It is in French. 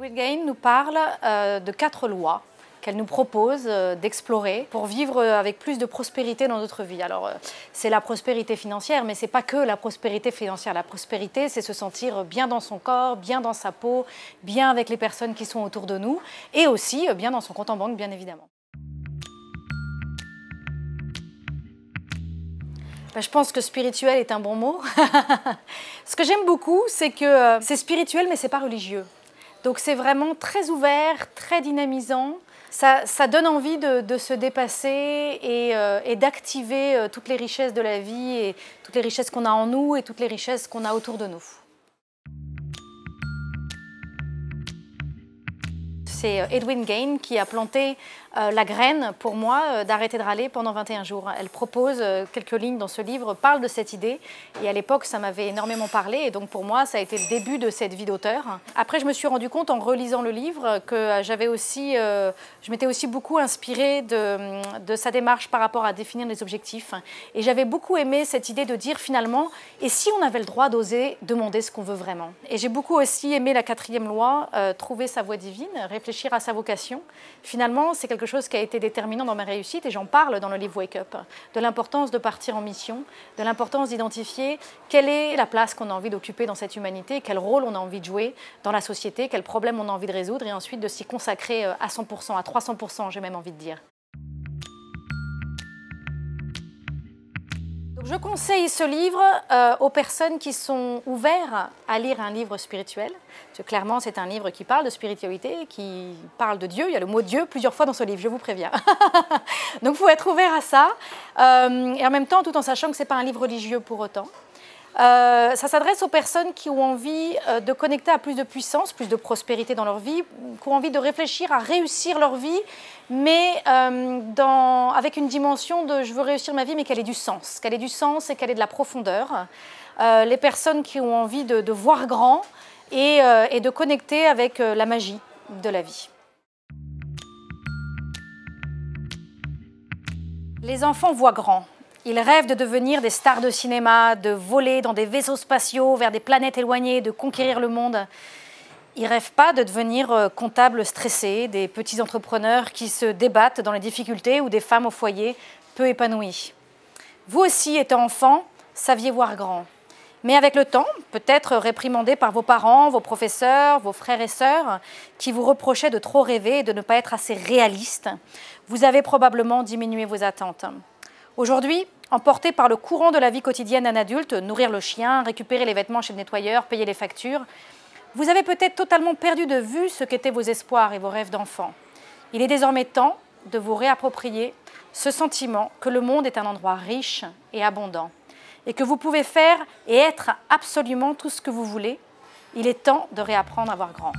Edwin Gain nous parle de 4 lois qu'elle nous propose d'explorer pour vivre avec plus de prospérité dans notre vie. Alors, c'est la prospérité financière, mais ce n'est pas que la prospérité financière. La prospérité, c'est se sentir bien dans son corps, bien dans sa peau, bien avec les personnes qui sont autour de nous, et aussi bien dans son compte en banque, bien évidemment. Je pense que spirituel est un bon mot. Ce que j'aime beaucoup, c'est que c'est spirituel, mais ce n'est pas religieux. Donc c'est vraiment très ouvert, très dynamisant. Ça donne envie de se dépasser et d'activer toutes les richesses de la vie et toutes les richesses qu'on a en nous et toutes les richesses qu'on a autour de nous. C'est Edwin Gain qui a planté la graine pour moi d'arrêter de râler pendant 21 jours. Elle propose quelques lignes dans ce livre, parle de cette idée et à l'époque ça m'avait énormément parlé et donc pour moi ça a été le début de cette vie d'auteur. Après je me suis rendu compte en relisant le livre que je m'étais aussi beaucoup inspirée de sa démarche par rapport à définir les objectifs et j'avais beaucoup aimé cette idée de dire finalement et si on avait le droit d'oser demander ce qu'on veut vraiment. Et j'ai beaucoup aussi aimé la 4e loi, trouver sa voie divine, réfléchir à sa vocation. Finalement c'est quelque chose qui a été déterminant dans ma réussite et j'en parle dans le livre Wake Up, de l'importance de partir en mission, de l'importance d'identifier quelle est la place qu'on a envie d'occuper dans cette humanité, quel rôle on a envie de jouer dans la société, quel problème on a envie de résoudre et ensuite de s'y consacrer à 100%, à 300%, j'ai même envie de dire. Je conseille ce livre aux personnes qui sont ouvertes à lire un livre spirituel. Parce que clairement, c'est un livre qui parle de spiritualité, qui parle de Dieu. Il y a le mot Dieu plusieurs fois dans ce livre, je vous préviens. Donc, il faut être ouvert à ça. Et en même temps, tout en sachant que ce n'est pas un livre religieux pour autant. Ça s'adresse aux personnes qui ont envie de connecter à plus de puissance, plus de prospérité dans leur vie, qui ont envie de réfléchir à réussir leur vie, mais avec une dimension de « je veux réussir ma vie », mais qu'elle ait du sens et qu'elle ait de la profondeur. Les personnes qui ont envie de voir grand et de connecter avec la magie de la vie. Les enfants voient grand. Ils rêvent de devenir des stars de cinéma, de voler dans des vaisseaux spatiaux vers des planètes éloignées, de conquérir le monde. Ils ne rêvent pas de devenir comptables stressés, des petits entrepreneurs qui se débattent dans les difficultés ou des femmes au foyer peu épanouies. Vous aussi, étant enfant, saviez voir grand. Mais avec le temps, peut-être réprimandé par vos parents, vos professeurs, vos frères et sœurs, qui vous reprochaient de trop rêver et de ne pas être assez réaliste, vous avez probablement diminué vos attentes. Aujourd'hui, emporté par le courant de la vie quotidienne d'un adulte, nourrir le chien, récupérer les vêtements chez le nettoyeur, payer les factures, vous avez peut-être totalement perdu de vue ce qu'étaient vos espoirs et vos rêves d'enfant. Il est désormais temps de vous réapproprier ce sentiment que le monde est un endroit riche et abondant et que vous pouvez faire et être absolument tout ce que vous voulez. Il est temps de réapprendre à voir grand.